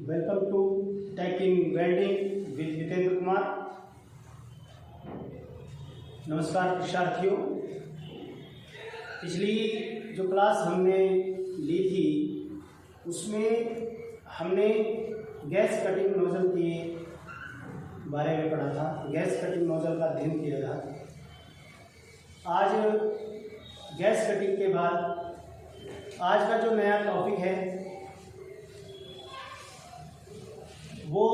Welcome to tech in welding with Jitendra Kumar. नमस्कार शिक्षार्थियों, पिछली जो क्लास हमने ली थी उसमें हमने गैस कटिंग नोजल के बारे में पढ़ा था। गैस कटिंग नोजल का अध्ययन किया था। आज गैस कटिंग के बाद आज का जो नया टॉपिक है वो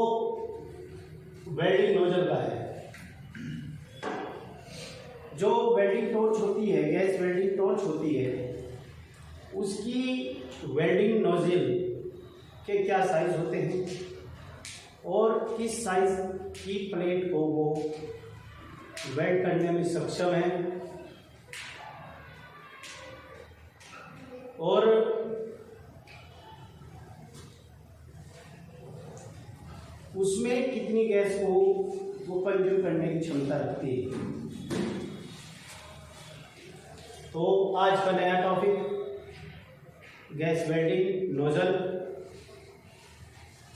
वेल्डिंग नोजल का है। जो वेल्डिंग टॉर्च होती है, गैस वेल्डिंग टॉर्च होती है, उसकी वेल्डिंग नोजल के क्या साइज होते हैं और किस साइज की प्लेट को वो वेल्ड करने में सक्षम है और उसमें कितनी गैस को वो कंज्यूम करने की क्षमता रखती है। तो आज का नया टॉपिक गैस वेल्डिंग नोजल।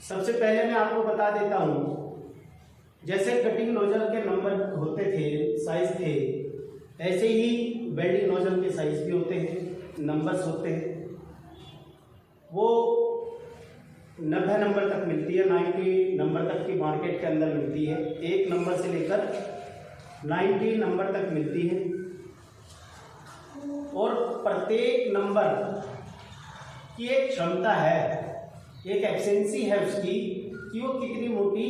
सबसे पहले मैं आपको बता देता हूँ, जैसे कटिंग नोजल के नंबर होते थे, साइज थे, ऐसे ही वेल्डिंग नोजल के साइज भी होते हैं, नंबर्स होते हैं। वो 90 नंबर तक मिलती है, 90 नंबर तक की मार्केट के अंदर मिलती है। 1 नंबर से लेकर 90 नंबर तक मिलती है और प्रत्येक नंबर की एक क्षमता है, एक एफिशिएंसी है उसकी कि वो कितनी मोटी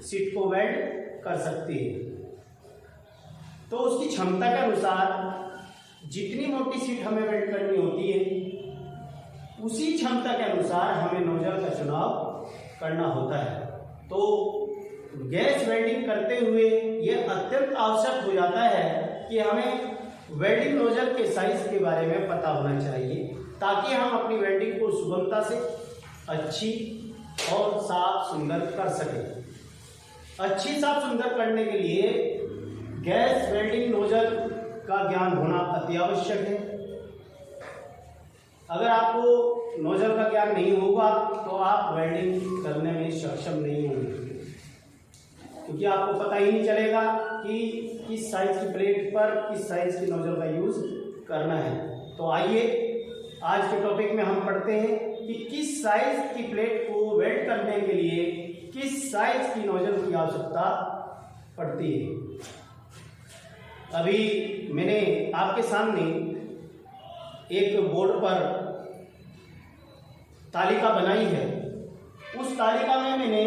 शीट को वेल्ड कर सकती है। तो उसकी क्षमता के अनुसार जितनी मोटी शीट हमें वेल्ड करनी होती है उसी क्षमता के अनुसार हमें नोजल का चुनाव करना होता है। तो गैस वेल्डिंग करते हुए यह अत्यंत आवश्यक हो जाता है कि हमें वेल्डिंग नोजल के साइज के बारे में पता होना चाहिए, ताकि हम अपनी वेल्डिंग को सुगमता से अच्छी और साफ सुंदर कर सकें। अच्छी साफ सुंदर करने के लिए गैस वेल्डिंग नोजल का ज्ञान होना अति आवश्यक है। अगर आपको नोजल का ज्ञान नहीं होगा तो आप वेल्डिंग करने में सक्षम नहीं होंगे, क्योंकि आपको पता ही नहीं चलेगा कि किस साइज की प्लेट पर किस साइज की नोजल का यूज करना है। तो आइए आज के टॉपिक में हम पढ़ते हैं कि किस साइज की प्लेट को वेल्ड करने के लिए किस साइज की नोजल की आवश्यकता पड़ती है। अभी मैंने आपके सामने एक बोर्ड पर तालिका बनाई है। उस तालिका में मैंने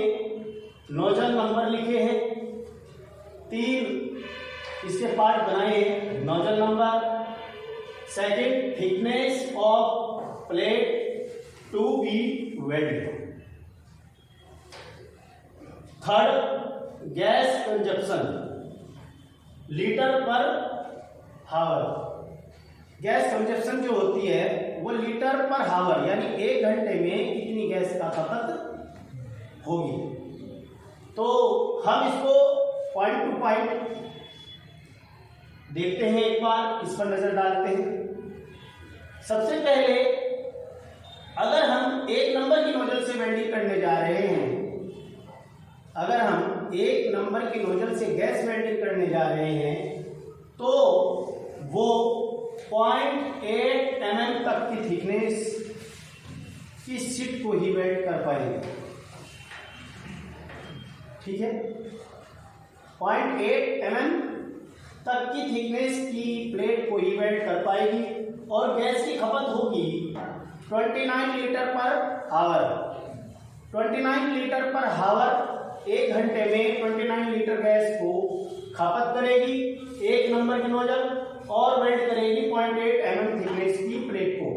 नोजल नंबर लिखे हैं, 3 इसके पार्ट बनाए हैं। Nozzle number, second thickness of plate to be welded, third gas consumption litre per hour. Gas consumption जो होती है वो लीटर पर हावर, यानी 1 घंटे में कितनी गैस का खपत होगी। तो हम इसको पॉइंट टू पॉइंट देखते हैं, एक बार इस पर नजर डालते हैं। सबसे पहले अगर हम 1 नंबर की नोजल से वेल्डिंग करने जा रहे हैं, अगर हम 1 नंबर की नोजल से गैस वेल्डिंग करने जा रहे हैं तो वो 0.8 mm तक की थिकनेस की शीट को ही वेल्ड कर पाएंगे। ठीक है, 0.8 mm तक की थिकनेस की प्लेट को ही वेल्ड कर पाएगी और गैस की खपत होगी 29 litre per hour. 29 litre per hour 1 घंटे में 29 लीटर गैस को खपत करेगी 1 नंबर की नोजल और वेल्ड करेगी 0.8 mm थिकनेस की प्लेट को।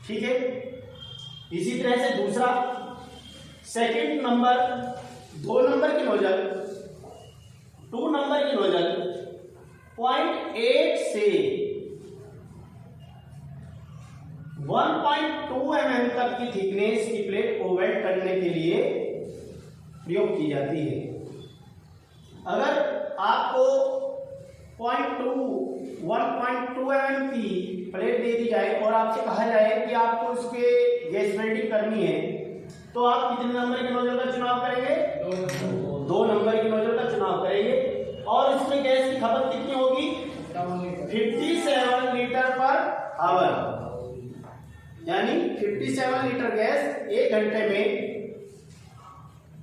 ठीक है, इसी तरह से दूसरा सेकंड नंबर, 2 नंबर की नोजल, 2 नंबर की नोजल 0.8 से 1.2 mm तक की थिकनेस की प्लेट को वेल्ड करने के लिए प्रयोग की जाती है। अगर आपको 1.2 mm की प्लेट दे दी जाए और आपसे कहा जाए कि आपको उसके गैस वेल्डिंग करनी है तो आप कितने नंबर के नोजल का चुनाव करेंगे? 2 नंबर के नोजल का चुनाव करेंगे। और इसमें गैस की खपत कितनी होगी? 57 लीटर पर आवर, यानी 57 लीटर गैस 1 घंटे में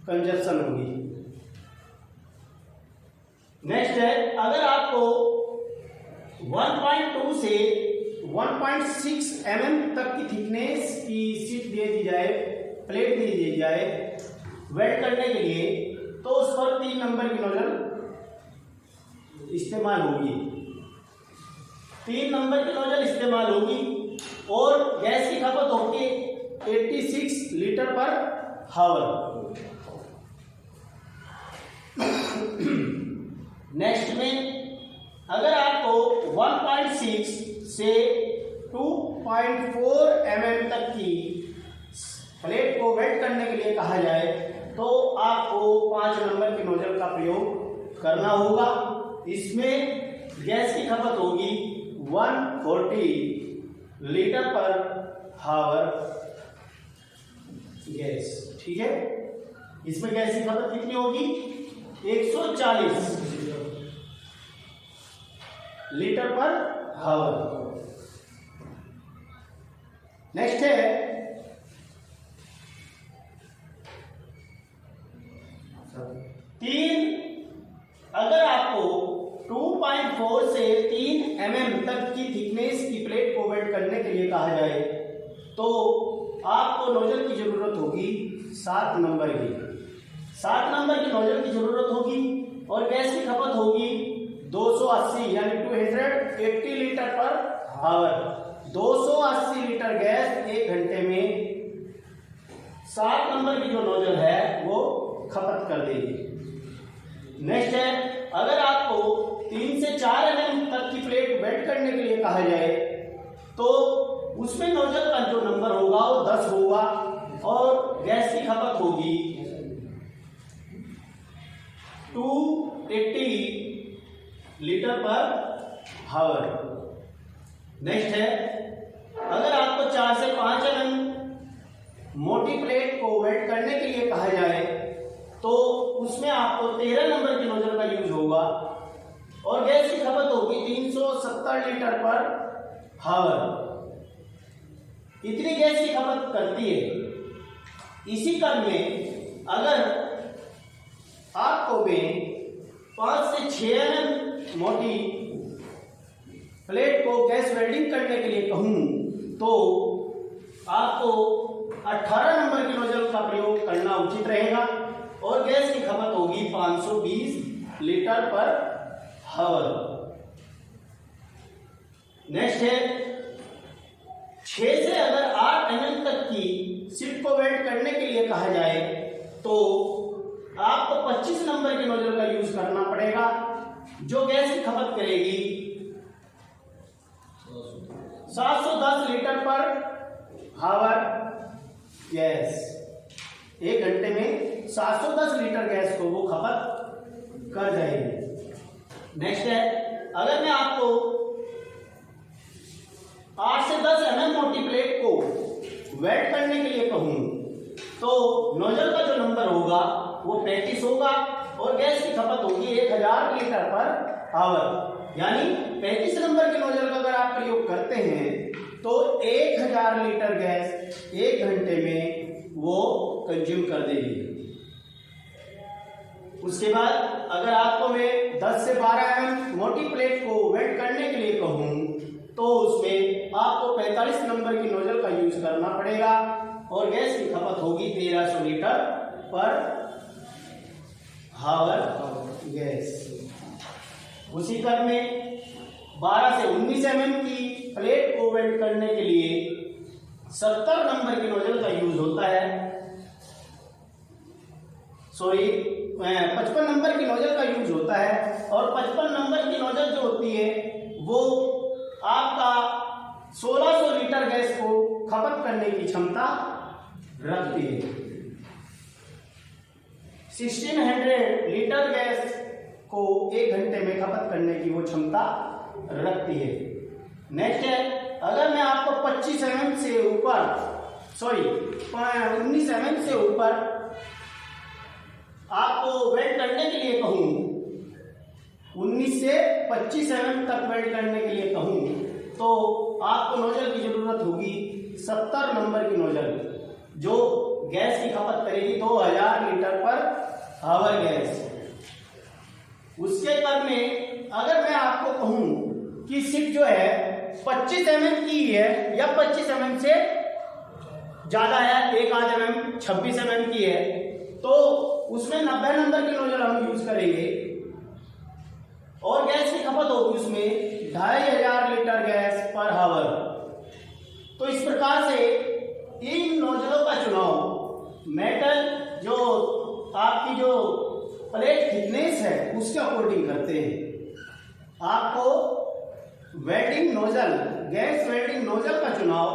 कंजप्शन होगी। नेक्स्ट है, अगर आपको 1.2 से 1.6 mm तक की थिकनेस की शीट दे दी जाए, प्लेट दे दी जाए वेल्ड करने के लिए, तो उस पर 3 नंबर की नोजल इस्तेमाल होगी। 3 नंबर की नोजल इस्तेमाल होगी और गैस की खपत होगी 86 लीटर पर हावर। नेक्स्ट में अगर आपको 1.6 से 2.4 mm तक की प्लेट को वेल्ड करने के लिए कहा जाए, तो आपको 5 नंबर की नोजल का प्रयोग करना होगा। इसमें गैस की खपत होगी 140 लीटर पर हावर गैस। ठीक है, इसमें गैस की खपत कितनी होगी? 140 लीटर पर हावर। नेक्स्ट है, अगर आपको 2.4 से 3 mm तक की थिकनेस की प्लेट को वेल्ड करने के लिए कहा जाए, तो आपको नोजल की जरूरत होगी 7 नंबर की। 7 नंबर की नोजल की जरूरत होगी और गैस की खपत होगी 280 यानी 280 litre per hour. 280 litre gas 1 घंटे में 7 नंबर की जो नोजल है वो खपत कर देगी। नेक्स्ट है, अगर आपको 3 से 4 mm तक की प्लेट वेल्ड करने के लिए कहा जाए, तो उसमें नोजल का जो नंबर होगा वो 10 होगा और गैस की खपत होगी 280 लीटर पर हावर। नेक्स्ट है, अगर आपको 4 से 5 mm मोटी प्लेट को वेल्ड करने के लिए कहा जाए, तो उसमें आपको 13 नंबर की नोजल का यूज होगा और गैस की खपत होगी 370 लीटर पर हावर। इतनी गैस की खपत करती है। इसी क्रम में अगर आपको मैं 5 से 6 mm मोटी प्लेट को गैस वेल्डिंग करने के लिए कहूं, तो आपको 18 नंबर की नोजल का प्रयोग करना उचित रहेगा और गैस की खपत होगी 520 लीटर पर हावर। नेक्स्ट है, 6 से अगर 8 mm तक की शीट को वेल्ड करने के लिए कहा जाए, तो आपको 25 नंबर की नोजल का यूज करना पड़ेगा, जो गैस की खपत करेगी 710 लीटर पर हावर गैस। 1 घंटे में 710 लीटर गैस को वो खपत कर जाएगी। नेक्स्ट है, अगर मैं आपको 8 से 10 mm मोटी प्लेट को वेल्ड करने के लिए कहूं, तो नोजल का जो नंबर होगा वो 35 होगा और गैस की खपत होगी 1000 लीटर पर आवर। यानी 35 नंबर के नोजल का अगर आप प्रयोग करते हैं, तो 1000 लीटर गैस 1 घंटे में वो कंज्यूम कर देगी। उसके बाद अगर आपको मैं 10 से 12 mm मोटी प्लेट को वेल्ड करने के लिए कहूं, तो उसमें आपको 45 नंबर की नोजल का यूज करना पड़ेगा और गैस की खपत होगी 1300 लीटर पर हावर गैस। उसी क्रम में 12 से 19 mm की प्लेट को वेल्ड करने के लिए 70 नंबर की नोजल का यूज होता है। 55 नंबर की नोजल का यूज होता है और 55 नंबर की नोजल जो होती है वो आपका 1600 लीटर गैस को खपत करने की क्षमता रखती है। 1600 लीटर गैस को 1 घंटे में खपत करने की वो क्षमता रखती है। नेक्स्ट है, अगर मैं आपको 25 mm से ऊपर 19 mm से ऊपर आपको वेल्ड करने के लिए कहूँ, 19 से 25 mm तक वेल्ड करने के लिए कहूँ, तो आपको नोजल की जरूरत होगी 70 नंबर की नोजल, जो गैस की खपत करेगी 2000 लीटर पर आवर गैस। उसके क्रम में अगर मैं आपको कहूं कि सीट जो है 25 mm की है या 25 mm से ज्यादा है, 1 mm 26 mm की है, तो उसमें 90 नंबर की नोजल हम यूज करेंगे और गैस की खपत होगी उसमें 2500 लीटर गैस पर आवर। तो इस प्रकार से इन नोजलों का चुनाव मेटल जो आपकी जो प्लेट थिकनेस है उसके अकॉर्डिंग करते हैं। आपको welding nozzle, gas welding nozzle का चुनाव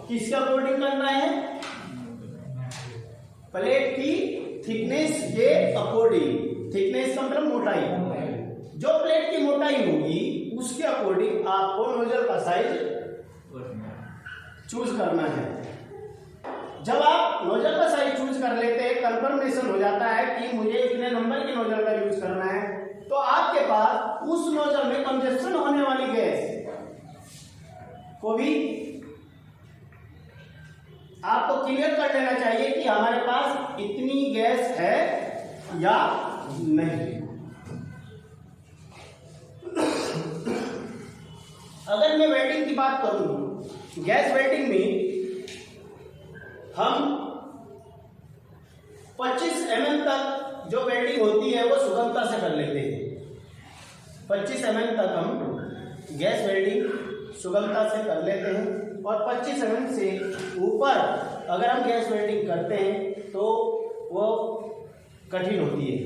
किसके अकॉर्डिंग करना है? प्लेट की थिकनेस के अकॉर्डिंग। थिकनेस का मतलब मोटाई। जो प्लेट की मोटाई होगी उसके अकॉर्डिंग आपको नोजल का साइज चूज करना है। जब आप नोजल का साइज चूज कर लेते हैं, कंफर्मेशन हो जाता है कि मुझे इतने नंबर की नोजल का यूज करना है, तो आपके पास उस नोजल में कंजस्शन होने वाली गैस को भी आपको क्लियर कर लेना चाहिए कि हमारे पास इतनी गैस है या नहीं। अगर मैं वेल्डिंग की बात करूं, गैस वेल्डिंग में हम 25 mm तक जो वेल्डिंग होती है वो सुगमता से कर लेते हैं। 25 mm तक हम गैस वेल्डिंग सुगमता से कर लेते हैं और 25 mm से ऊपर अगर हम गैस वेल्डिंग करते हैं तो वो कठिन होती है।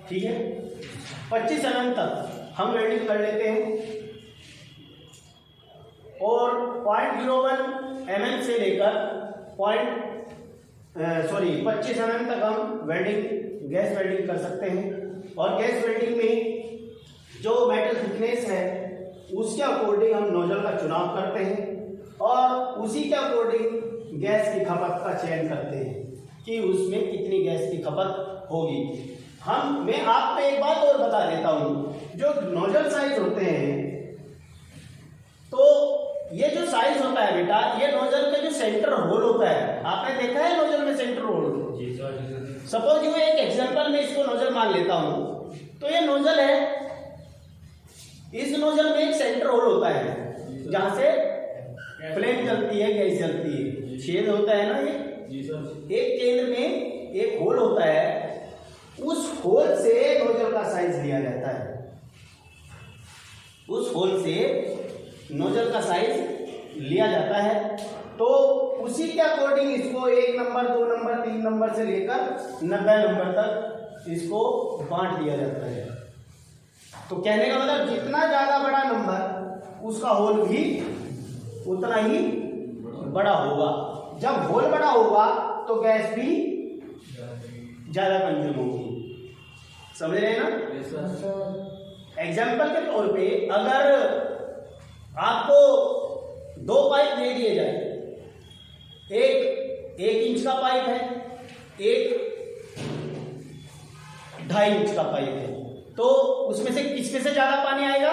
ठीक है, 25 mm तक हम वेल्डिंग कर लेते हैं और 0.01 mm से लेकर 25 mm तक हम वेल्डिंग, गैस वेल्डिंग कर सकते हैं। और गैस वेल्डिंग में जो मेटल थिकनेस है उसके अकॉर्डिंग हम नोजल का चुनाव करते हैं और उसी के अकॉर्डिंग गैस की खपत का चयन करते हैं कि उसमें कितनी गैस की खपत होगी। मैं आपको एक बात और बता देता हूँ, जो नोजल साइज होते हैं, तो ये जो साइज होता है बेटा, ये नोजल के जो सेंटर होल होता है, आपने देखा है नोजल में सेंटर होल? सपोज ये एक एग्जांपल में इसको नोजल मान लेता हूं, तो ये नोजल है, इस नोजल में एक सेंटर होल होता है जहां से फ्लेम चलती है, गैस चलती है, छेद होता है ना, ये एक केंद्र में एक होल होता है, उस होल से नोजल का साइज लिया जाता है। उस होल से नोजल का साइज लिया जाता है, तो उसी के अकॉर्डिंग इसको 1 नंबर, 2 नंबर, 3 नंबर से लेकर 90 नंबर तक इसको बांट दिया जाता है। तो कहने का मतलब जितना ज्यादा बड़ा नंबर उसका होल भी उतना ही बड़ा होगा। जब होल बड़ा होगा तो गैस भी ज्यादा कंज्यूम होगी। समझ रहे हैं ना? एग्जाम्पल के तौर पे अगर आपको 2 पाइप दे दिए जाए, एक 1 इंच का पाइप है, एक 2.5 इंच का पाइप है, तो उसमें से किसमें से ज्यादा पानी आएगा?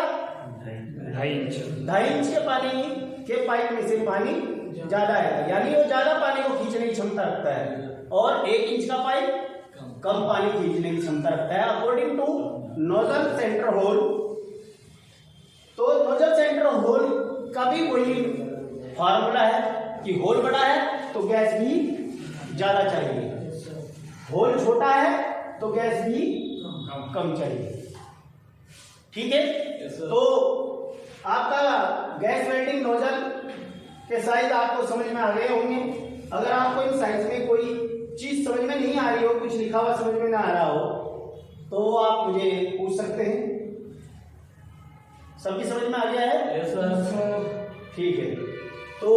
2.5 इंच के पानी के पाइप में से पानी ज्यादा आएगा, यानी वो ज्यादा पानी को खींचने की क्षमता रखता है, और 1 इंच का पाइप कम पानी खींचने की क्षमता रखता है according to nozzle centre hole. तो नोजल सेंटर होल का भी वही फार्मूला है कि होल बड़ा है तो गैस भी ज्यादा चाहिए, होल छोटा है तो गैस भी कम चाहिए। ठीक है, तो आपका गैस वेल्डिंग नोजल के साइज आपको समझ में आ गए होंगे। अगर आपको इन साइज में कोई चीज समझ में नहीं आ रही हो, कुछ लिखा हुआ समझ में ना आ रहा हो, तो आप मुझे पूछ सकते हैं। सबकी समझ में आ गया है? Yes sir. ठीक है, तो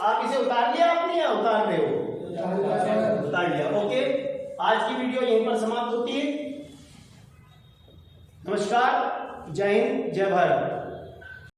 आप इसे उतार लिया आपने या उतार रहे हो? उतार लिया। ओके, आज की वीडियो यहीं पर समाप्त होती है। नमस्कार, जय हिंद, जय भारत।